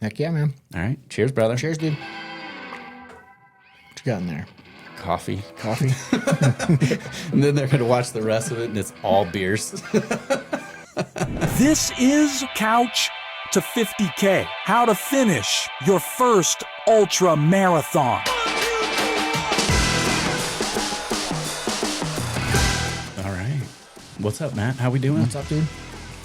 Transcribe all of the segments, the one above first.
Heck yeah, man. All right. Cheers, brother. Cheers, dude. What you got in there? Coffee. Coffee? And then they're going to watch the rest of it, and it's all beers. This is Couch to 50K. How to finish your first ultra marathon. All right. What's up, Matt? How we doing? What's up, dude?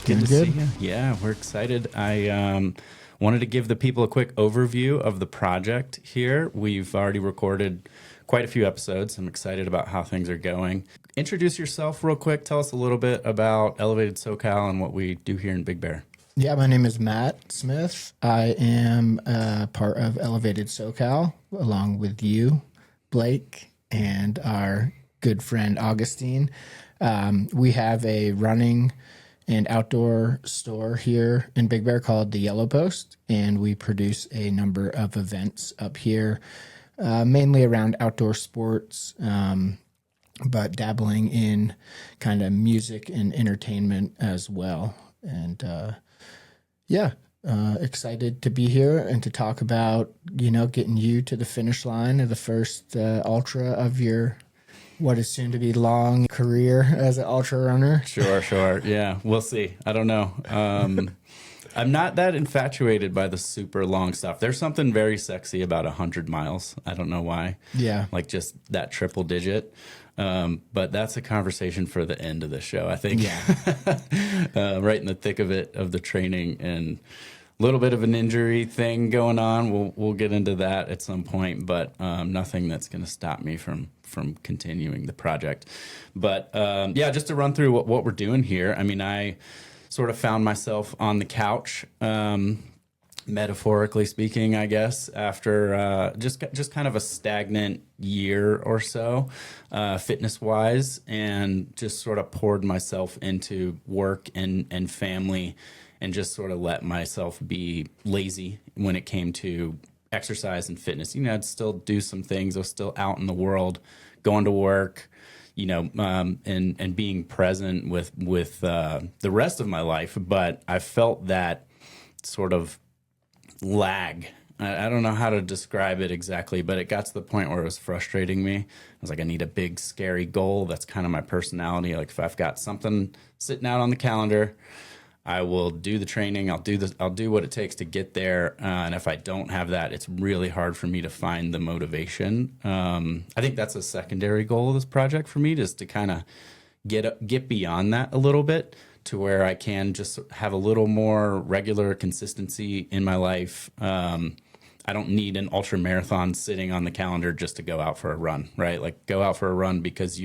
Good to Doing see you. Yeah, we're excited. I wanted to give the people a quick overview of the project here. We've already recorded quite a few episodes. I'm excited about how things are going. Introduce yourself real quick. Tell us a little bit about Elevated SoCal and what we do here in Big Bear. Yeah, my name is Matt Smith. I am part of Elevated SoCal, along with you, Blake, and our good friend Augustine. We have a running and outdoor store here in Big Bear called the Yellow Post, and we produce a number of events up here, mainly around outdoor sports, but dabbling in kind of music and entertainment as well. And excited to be here and to talk about, getting you to the finish line of the first ultra of your what is soon to be long career as an ultra runner. Sure. Yeah, we'll see. I don't know. I'm not that infatuated by the super long stuff. There's something very sexy about 100 miles. I don't know why. Yeah. Like just that triple digit. But that's a conversation for the end of the show, I think. Yeah. Right in the thick of it, of the training, and a little bit of an injury thing going on. We'll get into that at some point, but nothing that's going to stop me from continuing the project. But just to run through what we're doing here. I mean, I sort of found myself on the couch, metaphorically speaking, I guess, after just kind of a stagnant year or so, fitness wise, and just sort of poured myself into work and family, and just sort of let myself be lazy when it came to exercise and fitness. I'd still do some things. I was still out in the world, going to work, and being present with the rest of my life. But I felt that sort of lag. I don't know how to describe it exactly, but it got to the point where it was frustrating me. I was like, I need a big, scary goal. That's kind of my personality. Like if I've got something sitting out on the calendar, I will do the training. I'll do what it takes to get there. And if I don't have that, it's really hard for me to find the motivation. I think that's a secondary goal of this project for me, just to kind of get beyond that a little bit, to where I can just have a little more regular consistency in my life. I don't need an ultra marathon sitting on the calendar just to go out for a run, right? Like go out for a run because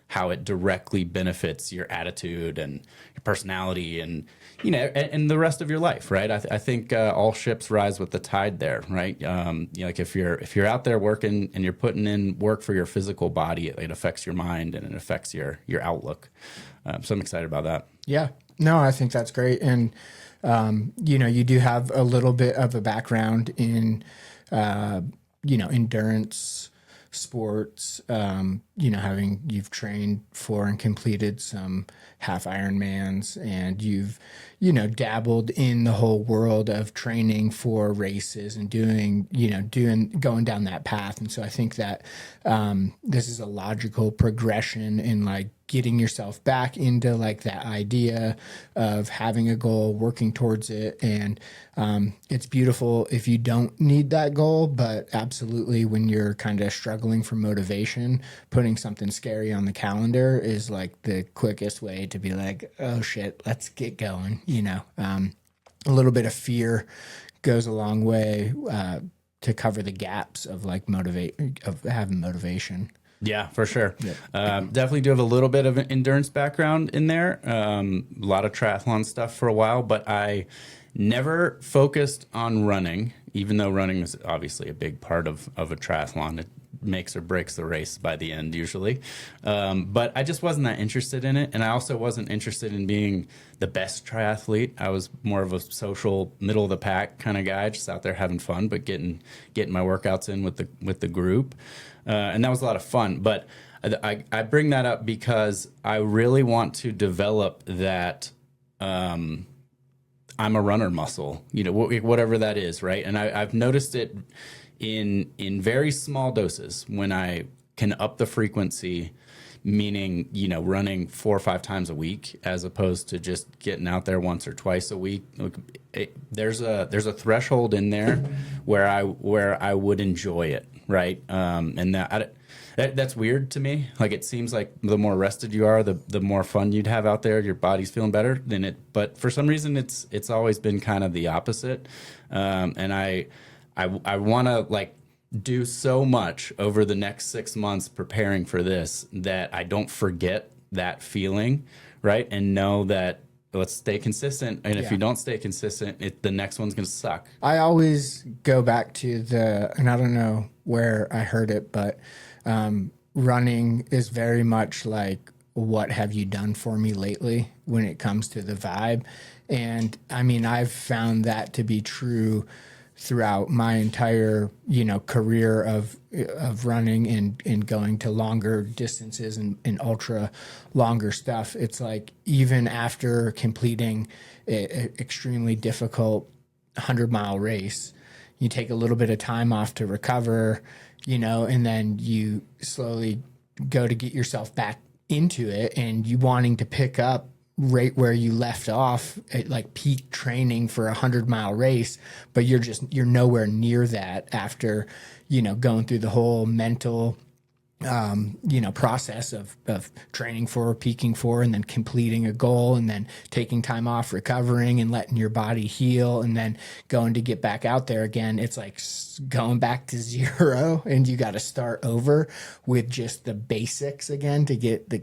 how it directly benefits your attitude and your personality and and the rest of your life, right? I think all ships rise with the tide there, right? Like if you're out there working and you're putting in work for your physical body, it affects your mind and it affects your outlook. So I'm excited about that. Yeah. No, I think that's great. And, you do have a little bit of a background in, endurance sports, you've trained for and completed some half Ironmans, and you've, dabbled in the whole world of training for races and going down that path. And so I think that this is a logical progression in like getting yourself back into like that idea of having a goal, working towards it. And it's beautiful if you don't need that goal, but absolutely when you're kind of struggling for motivation, putting something scary on the calendar is like the quickest way to be like, oh shit, let's get going. A little bit of fear goes a long way to cover the gaps of like having motivation. Yeah, for sure. Yep. Definitely do have a little bit of an endurance background in there. A lot of triathlon stuff for a while, but I never focused on running, even though running is obviously a big part of a triathlon. It makes or breaks the race by the end usually. But I just wasn't that interested in it. And I also wasn't interested in being the best triathlete. I was more of a social, middle of the pack kind of guy, just out there having fun, but getting my workouts in with the group. And that was a lot of fun. But I bring that up because I really want to develop that I'm a runner muscle, whatever that is, right? And I've noticed it in very small doses when I can up the frequency, meaning running 4 or 5 times a week as opposed to just getting out there once or twice a week. There's a threshold in there where I would enjoy it, right? And that's weird to me. Like, it seems like the more rested you are, the more fun you'd have out there. Your body's feeling better than it. But for some reason, it's always been kind of the opposite. And I want to like do so much over the next 6 months preparing for this that I don't forget that feeling, right? And know that let's stay consistent. And if you don't stay consistent, the next one's going to suck. I always go back to and I don't know where I heard it, but running is very much like, what have you done for me lately when it comes to the vibe? And I mean, I've found that to be true throughout my entire, career of running and going to longer distances and ultra longer stuff. It's like, even after completing an extremely difficult 100-mile race, you take a little bit of time off to recover, and then you slowly go to get yourself back into it, and you wanting to pick up right where you left off at like peak training for 100-mile race, but you're nowhere near that after, going through the whole mental, process of training for, peaking for, and then completing a goal, and then taking time off, recovering and letting your body heal, and then going to get back out there again. It's like going back to zero, and you got to start over with just the basics again to get to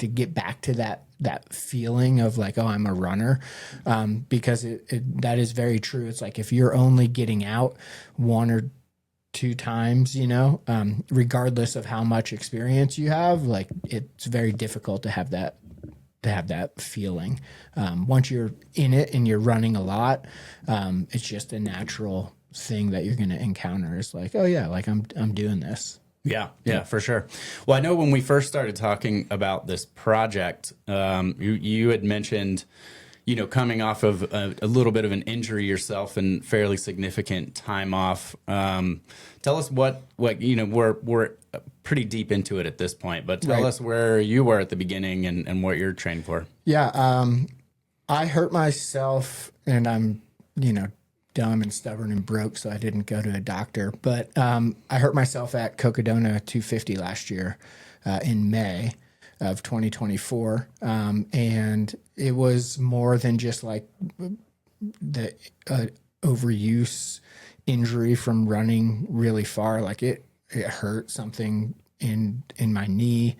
get back to that feeling of like, oh, I'm a runner, because that is very true. It's like, if you're only getting out 1 or 2 times, regardless of how much experience you have, like, it's very difficult to have that feeling. Once you're in it and you're running a lot, it's just a natural thing that you're going to encounter. It's like, oh yeah, like I'm doing this. Yeah, for sure. Well, I know when we first started talking about this project, you had mentioned, coming off of a little bit of an injury yourself and fairly significant time off. Tell us what we're pretty deep into it at this point, but tell us where you were at the beginning and what you're training for. Yeah, I hurt myself, and I'm, dumb and stubborn and broke, so I didn't go to a doctor. But I hurt myself at Cocodona 250 last year in May of 2024. And it was more than just like the overuse injury from running really far. Like it hurt something in my knee,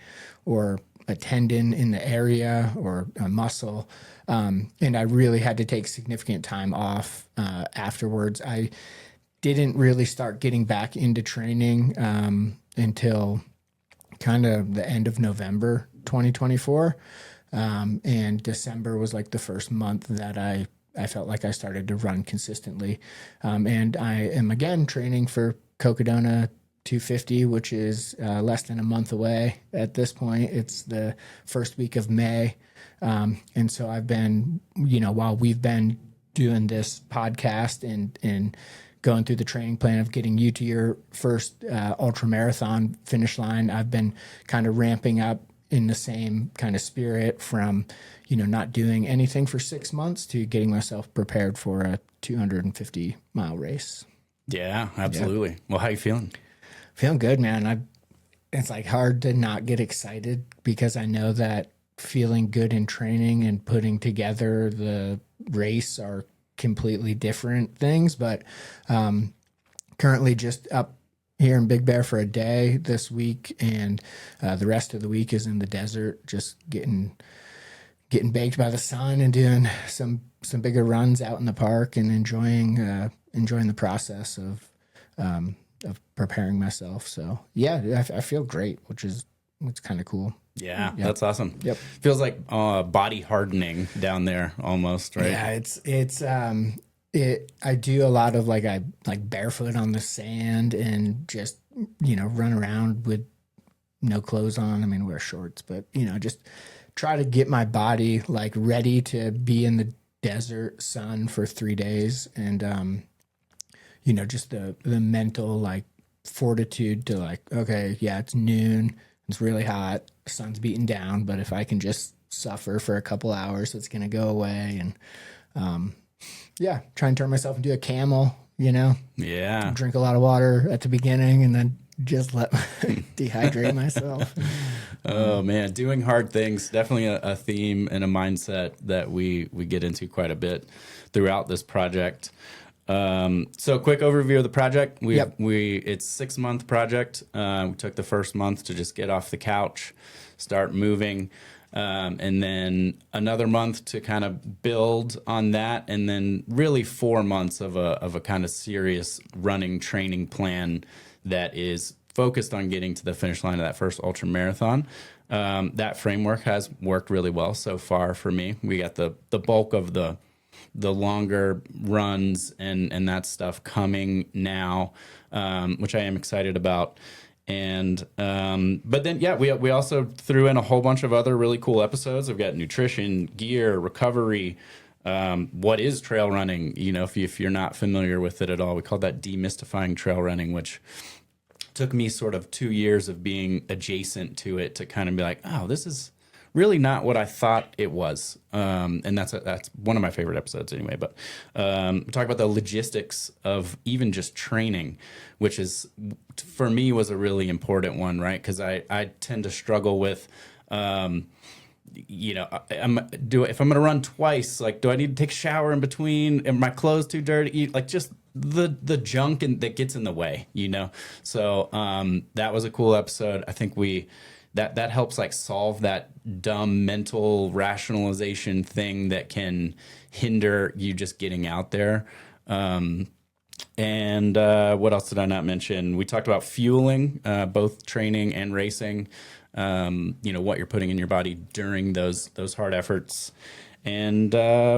or a tendon in the area, or a muscle. And I really had to take significant time off afterwards. I didn't really start getting back into training until kind of the end of November 2024. And December was like the first month that I felt like I started to run consistently. And I am again training for Cocodona 250, which is less than a month away at this point. It's the first week of May. And so I've been, while we've been doing this podcast and going through the training plan of getting you to your first ultra marathon finish line, I've been kind of ramping up in the same kind of spirit from, not doing anything for 6 months to getting myself prepared for a 250-mile race. Yeah, absolutely. Yeah. Well, how you feeling? Feeling good, man. It's like hard to not get excited, because I know that feeling good in training and putting together the race are completely different things. But currently just up here in Big Bear for a day this week, and the rest of the week is in the desert, just getting baked by the sun and doing some bigger runs out in the park, and enjoying the process of preparing myself. So yeah, I feel great, it's kind of cool. Yeah, that's awesome. Yep. Feels like body hardening down there almost, right? Yeah, I do a lot of I barefoot on the sand and just, run around with no clothes on. I mean, wear shorts, but just try to get my body ready to be in desert sun for 3 days. And, just the mental like fortitude to like, okay, yeah, it's noon. It's really hot. Sun's beating down, but if I can just suffer for a couple hours, it's going to go away. And, try and turn myself into a camel, Yeah. drink a lot of water at the beginning and then just let dehydrate myself. Oh man, doing hard things, definitely a theme and a mindset that we get into quite a bit throughout this project. So quick overview of the project. It's 6-month project. We took the first month to just get off the couch, start moving. And then another month to kind of build on that, and then really 4 months of a kind of serious running training plan that is focused on getting to the finish line of that first ultra marathon. That framework has worked really well so far for me. We got the bulk of the longer runs and that stuff coming now, which I am excited about. And but then we also threw in a whole bunch of other really cool episodes. I've got nutrition, gear, recovery, what is trail running, if you're not familiar with it at all. We called that demystifying trail running, which took me sort of 2 years of being adjacent to it to kind of be like, oh, this is really not what I thought it was. And that's one of my favorite episodes anyway. But we talk about the logistics of even just training, which is, for me, was a really important one, right? Because I tend to struggle with, if I'm going to run twice, like, do I need to take a shower in between? Are my clothes too dirty? Like, just the junk that gets in the way, So that was a cool episode. I think that helps like solve that dumb mental rationalization thing that can hinder you just getting out there. And what else did I not mention? We talked about fueling, both training and racing. What you're putting in your body during those hard efforts, and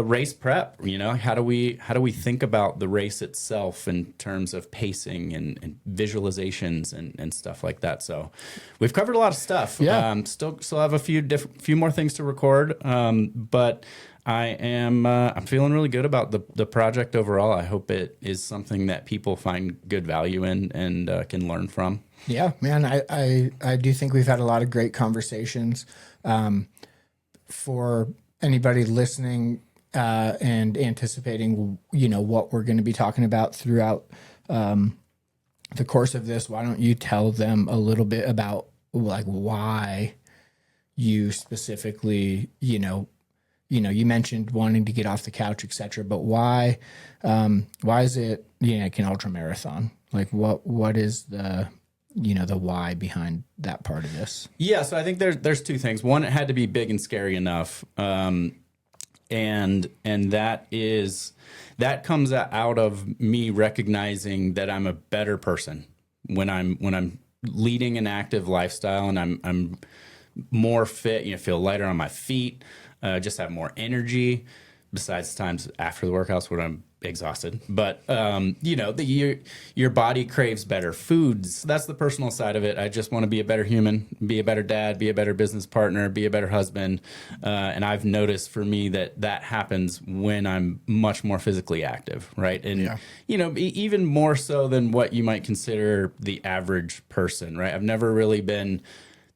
race prep. How do we think about the race itself in terms of pacing and visualizations and stuff like that. So we've covered a lot of stuff. Yeah. Still have a few more things to record, but I'm feeling really good about the project overall. I hope it is something that people find good value in and can learn from. Yeah, man, I do think we've had a lot of great conversations. For anybody listening and anticipating, what we're going to be talking about throughout the course of this, why don't you tell them a little bit about like why you specifically, you mentioned wanting to get off the couch, etc. But why is it like an ultra marathon? Like what is the the why behind that part of this? Yeah, so I think there's two things. One, it had to be big and scary enough, and that comes out of me recognizing that I'm a better person when I'm leading an active lifestyle, and I'm more fit. Feel lighter on my feet, just have more energy. Besides times after the workouts when I'm exhausted, but your body craves better foods. That's the personal side of it. I just want to be a better human, be a better dad, be a better business partner, be a better husband. And I've noticed for me that happens when I'm much more physically active, right? And even more so than what you might consider the average person, right? I've never really been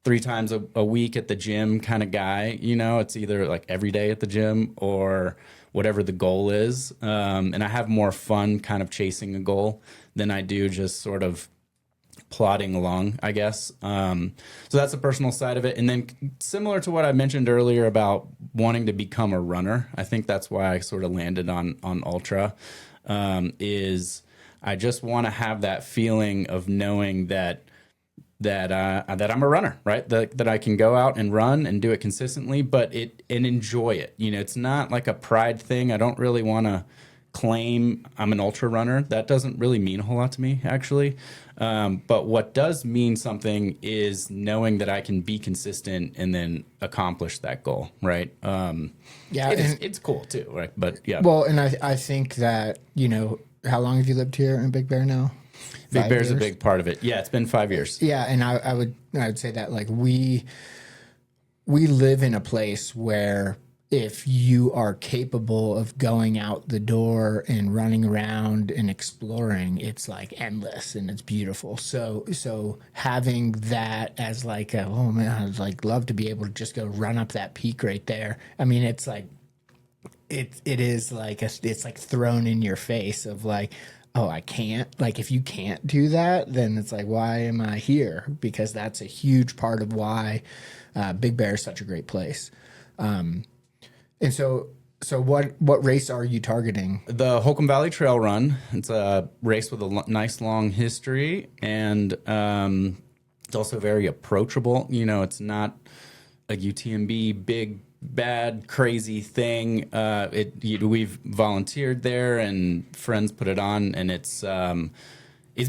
3 times a week at the gym kind of guy. It's either like every day at the gym or whatever the goal is. And I have more fun kind of chasing a goal than I do just sort of plodding along, I guess. So that's the personal side of it. And then similar to what I mentioned earlier about wanting to become a runner, I think that's why I sort of landed on ultra, is I just want to have that feeling of knowing that I'm a runner, right? That I can go out and run and do it consistently, and enjoy it. It's not like a pride thing. I don't really want to claim I'm an ultra runner. That doesn't really mean a whole lot to me, actually. But what does mean something is knowing that I can be consistent and then accomplish that goal, right? It's cool too, right? But yeah. Well, and I think that, how long have you lived here in Big Bear now? Big Bear's a big part of it. Yeah, it's been 5 years. Yeah, and I would say that like we live in a place where if you are capable of going out the door and running around and exploring, it's like endless and it's beautiful. So having that as like a, oh man, I'd like love to be able to just go run up that peak right there. I mean, it's like it is like it's like thrown in your face of like, oh, I can't. Like if you can't do that, then it's like, why am I here? Because that's a huge part of why Big Bear is such a great place. And so what race are you targeting? The Holcomb Valley Trail Run. It's a race with a nice long history, and it's also very approachable. You know, it's not a UTMB big, bad, crazy thing. We've volunteered there, and friends put it on, and it's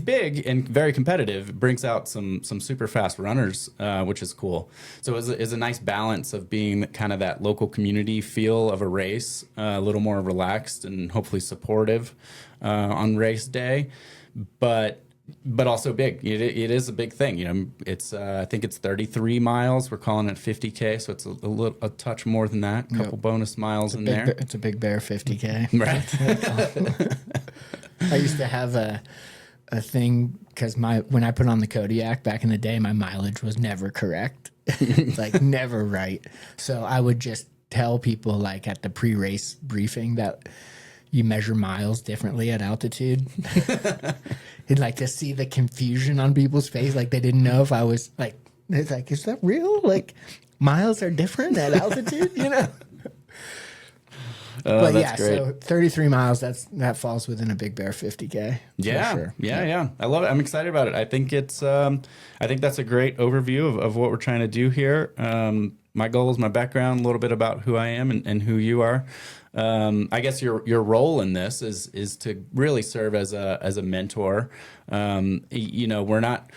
big and very competitive. It brings out some super fast runners, which is cool. So it's a nice balance of being kind of that local community feel of a race, a little more relaxed and hopefully supportive on race day, but also big. It is a big thing. You know, it's I think it's 33 miles. We're calling it 50K, so it's a touch more than that. A couple bonus miles in there. It's a Big Bear 50K. Right. I used to have a thing because when I put on the Kodiak back in the day, my mileage was never correct, like never right. So I would just tell people like at the pre-race briefing that you measure miles differently at altitude. And like to see the confusion on people's face, like they didn't know if I was like, it's like, is that real? Like miles are different at altitude, you know? But yeah, great. so 33 miles, that falls within a Big Bear 50K. Yeah, sure. yeah. I love it. I'm excited about it. I think I think that's a great overview of what we're trying to do here. My goals, my background, a little bit about who I am and who you are. I guess your role in this is to really serve as a mentor. You know, we're not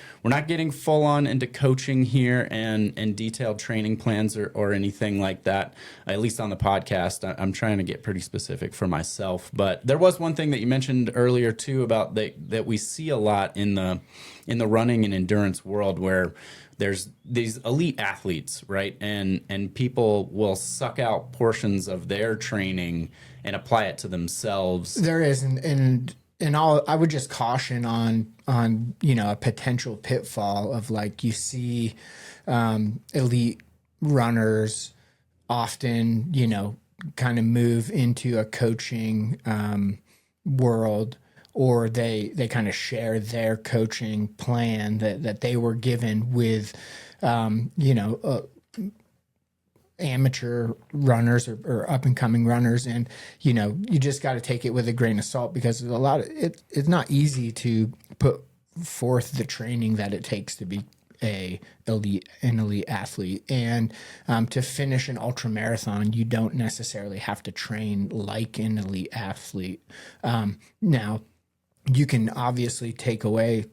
getting full on into coaching here and detailed training plans or anything like that. At least on the podcast, I'm trying to get pretty specific for myself. But there was one thing that you mentioned earlier too about that we see a lot in the running and endurance world where there's these elite athletes, right? And people will suck out portions of their training and apply it to themselves. There is, and I would just caution on you know a potential pitfall of like you see elite runners often you know kind of move into a coaching world, or they kind of share their coaching plan that they were given with, you know, amateur runners or up and coming runners. And, you know, you just got to take it with a grain of salt because it's not easy to put forth the training that it takes to be an elite athlete. And to finish an ultra marathon, you don't necessarily have to train like an elite athlete. Now, you can obviously take away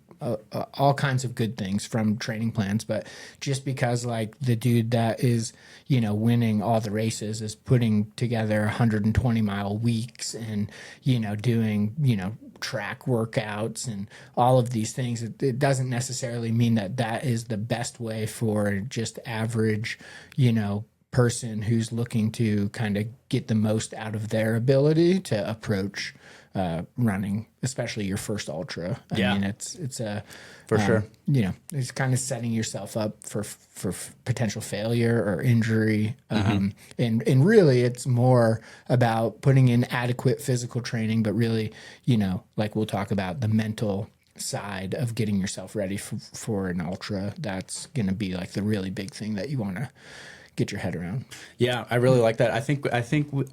all kinds of good things from training plans, but just because like the dude that is, you know, winning all the races is putting together 120-mile weeks and, you know, doing, you know, track workouts and all of these things, it doesn't necessarily mean that is the best way for just average, you know, person who's looking to kind of get the most out of their ability to approach running, especially your first ultra. I mean, it's a for sure. You know, it's kind of setting yourself up for potential failure or injury. And really, it's more about putting in adequate physical training, but really, you know, like we'll talk about the mental side of getting yourself ready for an ultra. That's going to be like the really big thing that you want to get your head around. Yeah, I really like that. I think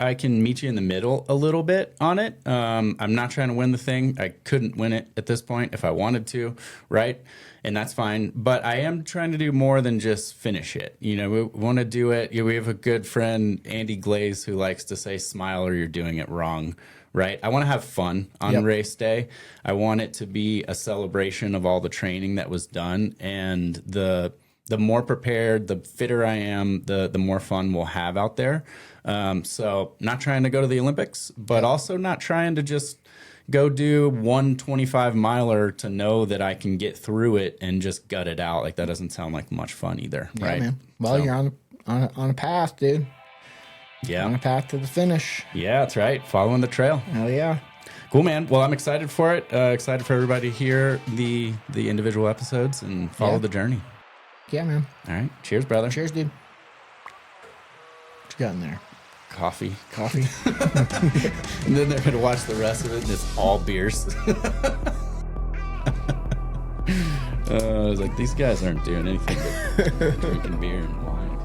I can meet you in the middle a little bit on it. I'm not trying to win the thing. I couldn't win it at this point if I wanted to, right? And that's fine. But I am trying to do more than just finish it. You know, we want to do it. We have a good friend, Andy Glaze, who likes to say, smile or you're doing it wrong. Right. I want to have fun on race day. I want it to be a celebration of all the training that was done, and the more prepared, the fitter I am, the more fun we'll have out there. So not trying to go to the Olympics, but also not trying to just go do 125-miler to know that I can get through it and just gut it out. Like that doesn't sound like much fun either, right? Man. Well, you're on a path, dude. on a path to the finish. Yeah, that's right. Following the trail. Hell yeah. Cool, man. Well, I'm excited for it. Excited for everybody to hear the individual episodes and follow the journey. Yeah, man. All right. Cheers, brother. Cheers, dude. What you got in there? Coffee. Coffee? And then they're going to watch the rest of it, and it's all beers. I was like, these guys aren't doing anything but drinking beer and wine.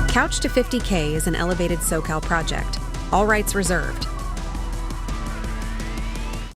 Couch to 50K is an Elevated SoCal project. All rights reserved.